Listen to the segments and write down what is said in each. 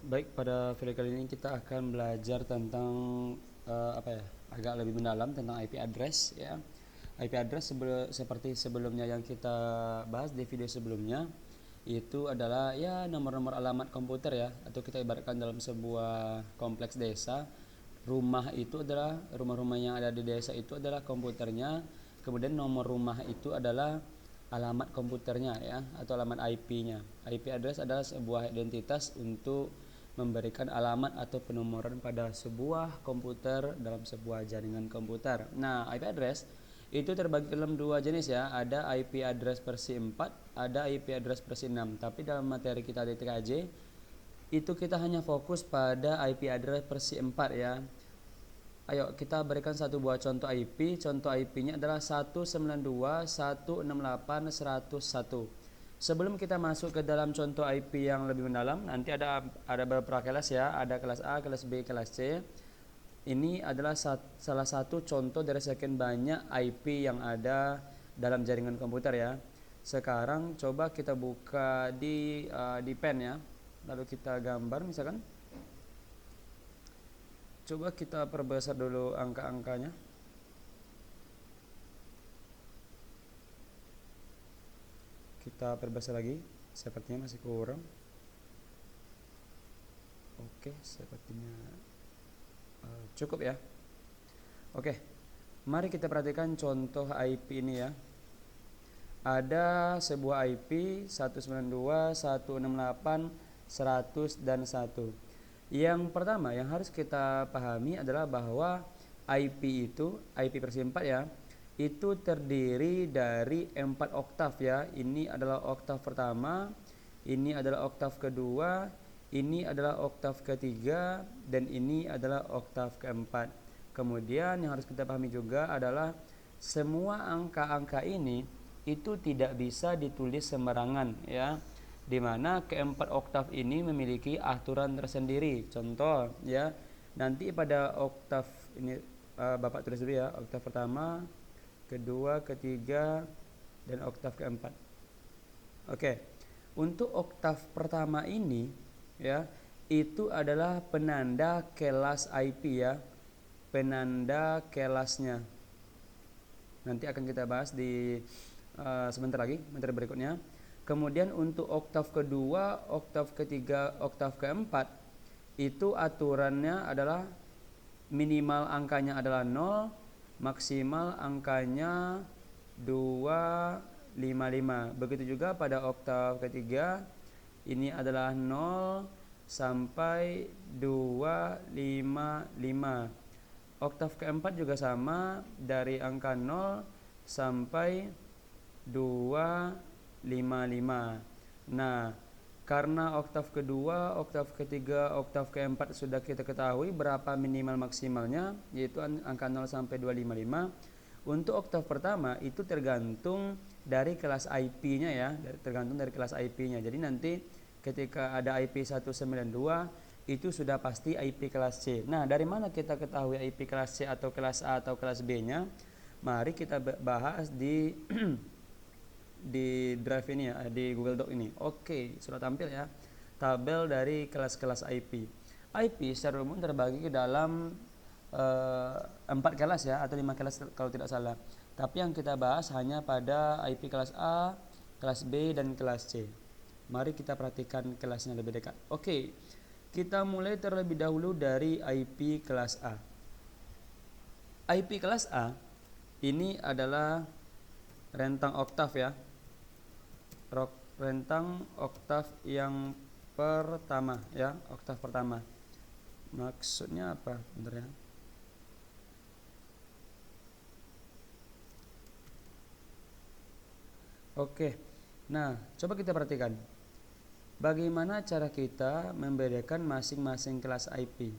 Baik, pada video kali ini kita akan belajar tentang agak lebih mendalam tentang IP address ya. IP address seperti sebelumnya yang kita bahas di video sebelumnya, itu adalah ya nomor-nomor alamat komputer ya, atau kita ibaratkan dalam sebuah kompleks desa, rumah itu adalah rumah-rumah yang ada di desa itu adalah komputernya, kemudian nomor rumah itu adalah alamat komputernya ya, atau alamat IP-nya. IP address adalah sebuah identitas untuk memberikan alamat atau penomoran pada sebuah komputer dalam sebuah jaringan komputer. Nah, IP address itu terbagi dalam dua jenis ya. Ada IP address versi 4, ada IP address versi 6. Tapi dalam materi kita di TKJ itu kita hanya fokus pada IP address versi 4 ya. Ayo kita berikan satu buah contoh IP. Contoh IP-nya adalah 192.168.101. Sebelum kita masuk ke dalam contoh IP yang lebih mendalam, nanti ada beberapa kelas ya, ada kelas A, kelas B, kelas C. Ini adalah salah satu contoh dari sekian banyak IP yang ada dalam jaringan komputer ya. Sekarang coba kita buka di pen ya, lalu kita gambar misalkan. Coba kita perbesar dulu angka-angkanya. Kita perbesar lagi, sepertinya masih kurang. Oke, sepertinya cukup ya. Oke, mari kita perhatikan contoh IP ini ya. Ada sebuah IP 192.168.100 dan 1. Yang pertama yang harus kita pahami adalah bahwa IP itu, IP versi 4 ya, itu terdiri dari 4 oktav ya. Ini adalah oktav pertama, ini adalah oktav kedua, ini adalah oktav ketiga, dan ini adalah oktav keempat. Kemudian yang harus kita pahami juga adalah semua angka-angka ini itu tidak bisa ditulis sembarangan ya, dimana keempat oktav ini memiliki aturan tersendiri. Contoh ya, nanti pada oktav ini Bapak tulis dulu ya, oktav pertama, kedua, ketiga, dan oktav keempat. Oke, untuk oktav pertama ini ya, itu adalah penanda kelas IP ya, penanda kelasnya. Nanti akan kita bahas di sebentar lagi, materi berikutnya. Kemudian untuk oktav kedua, oktav ketiga, oktav keempat, itu aturannya adalah minimal angkanya adalah 0, maksimal angkanya 255. Begitu juga pada oktav ketiga, ini adalah 0 sampai 255. Oktav keempat juga sama, dari angka 0 sampai 255. Nah, karena oktav kedua, oktav ketiga, oktav keempat sudah kita ketahui berapa minimal maksimalnya, yaitu angka 0 sampai 255. Untuk oktav pertama itu tergantung dari kelas IP-nya ya, tergantung dari kelas IP-nya. Jadi nanti ketika ada IP 192 itu sudah pasti IP kelas C. Nah, dari mana kita ketahui IP kelas C atau kelas A atau kelas B-nya? Mari kita bahas di drive ini ya, di Google Doc ini. Oke, sudah tampil ya tabel dari kelas-kelas IP. IP secara umum terbagi ke dalam 4 kelas ya, atau 5 kelas kalau tidak salah. Tapi yang kita bahas hanya pada IP kelas A, kelas B, dan kelas C. Mari kita perhatikan kelasnya lebih dekat. Oke, kita mulai terlebih dahulu dari IP kelas A. IP kelas A ini adalah rentang oktav ya, rentang oktav yang pertama ya, oktav pertama. Maksudnya apa? Bentar ya. Oke. Nah, coba kita perhatikan bagaimana cara kita membedakan masing-masing kelas IP.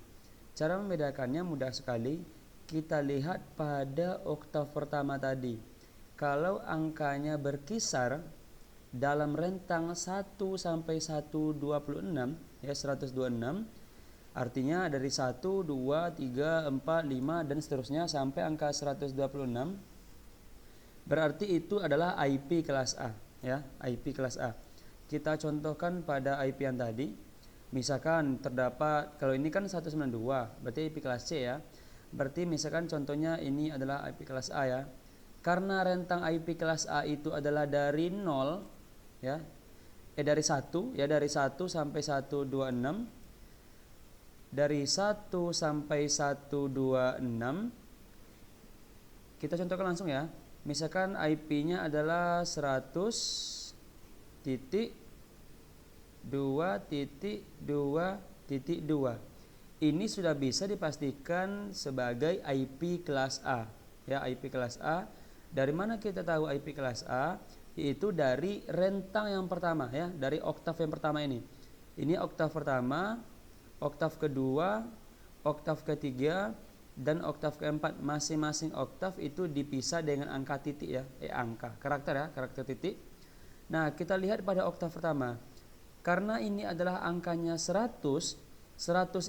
Cara membedakannya mudah sekali. Kita lihat pada oktav pertama tadi. Kalau angkanya berkisar dalam rentang 1 sampai 126 ya, 126, artinya dari 1, 2, 3, 4, 5 dan seterusnya sampai angka 126, berarti itu adalah IP kelas A ya, IP kelas A. Kita contohkan pada IP yang tadi. Misalkan terdapat, kalau ini kan 192, berarti IP kelas C ya. Berarti misalkan contohnya ini adalah IP kelas A ya. Karena rentang IP kelas A itu adalah dari 0 ya. Dari 1 ya, dari 1 sampai 126. Dari 1 sampai 126 kita contohkan langsung ya. Misalkan IP-nya adalah 100.2.2.2. Ini sudah bisa dipastikan sebagai IP kelas A. Ya, IP kelas A. Dari mana kita tahu IP kelas A? Yaitu dari rentang yang pertama ya, dari oktav yang pertama ini. Ini oktav pertama, oktav kedua, oktav ketiga, dan oktav keempat. Masing-masing oktav itu dipisah dengan angka titik ya, karakter titik. Nah, kita lihat pada oktav pertama. Karena ini adalah angkanya 100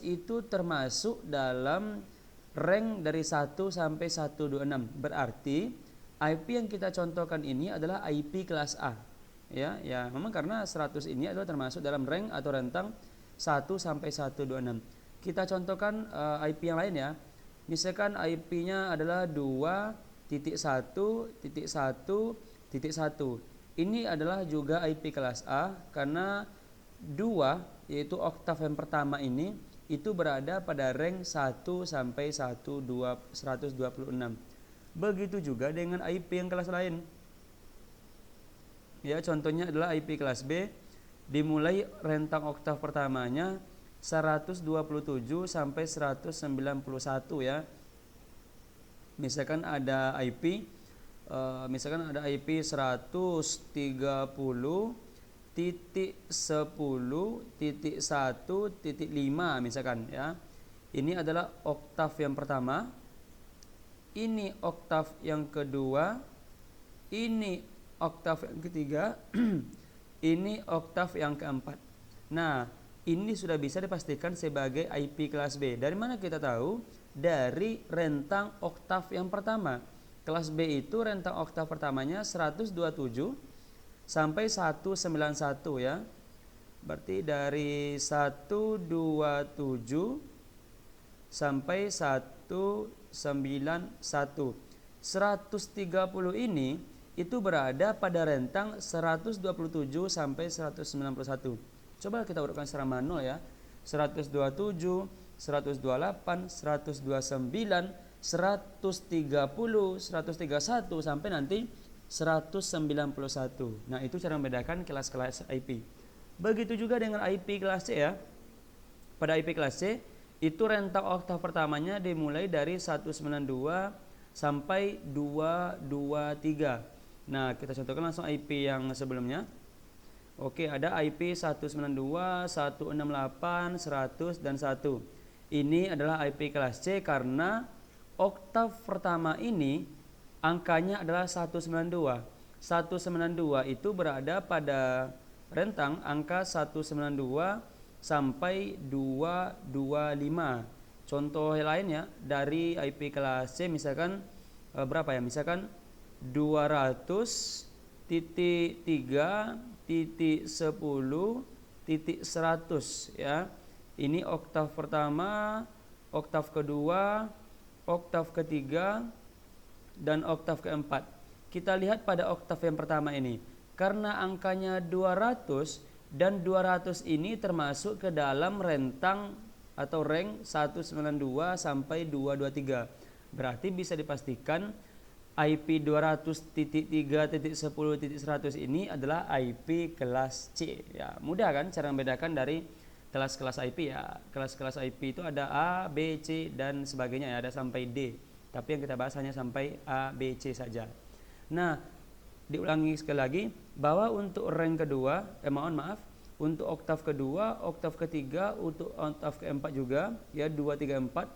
itu termasuk dalam rank dari 1 sampai 126. Berarti IP yang kita contohkan ini adalah IP kelas A. Ya, memang karena 100 ini adalah termasuk dalam rank atau rentang 1 sampai 126. Kita contohkan IP yang lain ya. Misalkan IP-nya adalah 2.1.1.1. Ini adalah juga IP kelas A karena 2 yaitu oktav yang pertama ini itu berada pada rank 1 sampai 126. Begitu juga dengan IP yang kelas lain. Ya, contohnya adalah IP kelas B, dimulai rentang oktav pertamanya 127 sampai 191 ya. Misalkan ada IP 130.10.1.5 misalkan ya. Ini adalah oktav yang pertama, ini oktav yang kedua, ini oktav yang ketiga, ini oktav yang keempat. Nah, ini sudah bisa dipastikan sebagai IP kelas B. Dari mana kita tahu? Dari rentang oktav yang pertama. Kelas B itu rentang oktav pertamanya 127 sampai 191 ya. Berarti dari 127 sampai 191. 130 ini itu berada pada rentang 127 sampai 191. Coba kita urutkan secara manual ya. 127, 128, 129, 130, 131 sampai nanti 191. Nah, itu cara membedakan kelas-kelas IP. Begitu juga dengan IP kelas C ya. Pada IP kelas C itu rentang oktav pertamanya dimulai dari 192 sampai 223. Nah, kita contohkan langsung IP yang sebelumnya. Oke, ada IP 192, 168, 100 dan 1. Ini adalah IP kelas C karena oktav pertama ini angkanya adalah 192. 192 itu berada pada rentang angka 192 sampai 225. Contoh lainnya dari IP kelas C misalkan berapa ya? Misalkan 200.3.10.100 ya. Ini oktav pertama, oktav kedua, oktav ketiga, dan oktav keempat. Kita lihat pada oktav yang pertama ini. Karena angkanya 200 dan 200 ini termasuk ke dalam rentang atau rank 192 sampai 223. Berarti bisa dipastikan IP 200.3.10.100 ini adalah IP kelas C. Ya, mudah kan cara membedakan dari kelas-kelas IP ya. Kelas-kelas IP itu ada A, B, C dan sebagainya ya, ada sampai D. Tapi yang kita bahas hanya sampai A, B, C saja. Nah, diulangi sekali lagi bahwa untuk rank kedua, untuk oktav kedua, oktav ketiga, untuk oktav keempat juga ya 2, 3, 4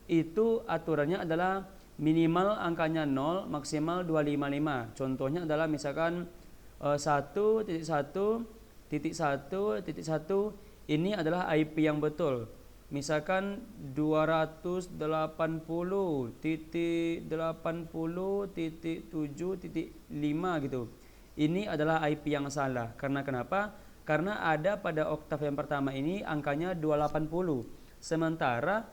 itu aturannya adalah minimal angkanya 0, maksimal 255. Contohnya adalah misalkan 1.1.1.1 ini adalah IP yang betul. Misalkan 280.80.7.5 gitu. Ini adalah IP yang salah. Karena kenapa? Karena ada pada oktav yang pertama ini angkanya 280. Sementara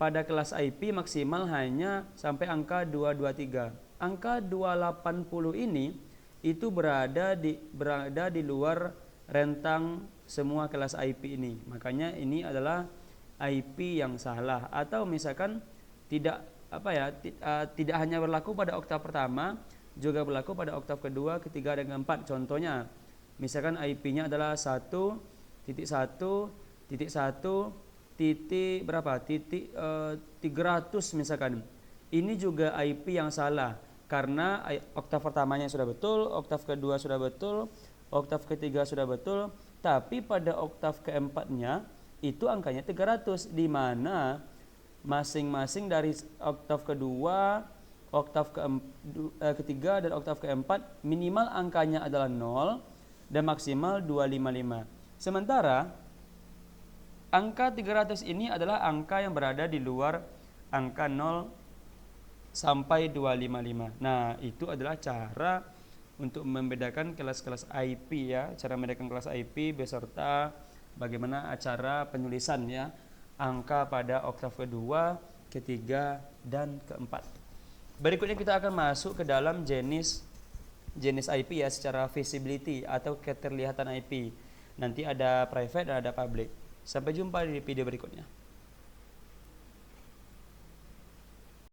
pada kelas IP maksimal hanya sampai angka 223. Angka 280 ini itu berada di luar rentang semua kelas IP ini. Makanya ini adalah IP yang salah, atau misalkan tidak tidak hanya berlaku pada oktav pertama, juga berlaku pada oktav kedua, ketiga, dan keempat. Contohnya misalkan IP-nya adalah 1.1.1 titik berapa? Titik 300 misalkan. Ini juga IP yang salah karena oktav pertamanya sudah betul, oktav kedua sudah betul, oktav ketiga sudah betul, tapi pada oktav keempatnya itu angkanya 300, di mana masing-masing dari oktav kedua, oktav ketiga, dan oktav keempat minimal angkanya adalah 0 dan maksimal 255. Sementara angka 300 ini adalah angka yang berada di luar angka 0 sampai 255. Nah, itu adalah cara untuk membedakan kelas-kelas IP ya, cara membedakan kelas IP beserta bagaimana cara penulisan ya, angka pada oktav kedua, ketiga, dan keempat. Berikutnya kita akan masuk ke dalam jenis IP ya, secara visibility atau keterlihatan IP. Nanti ada private dan ada public. Sampai jumpa di video berikutnya.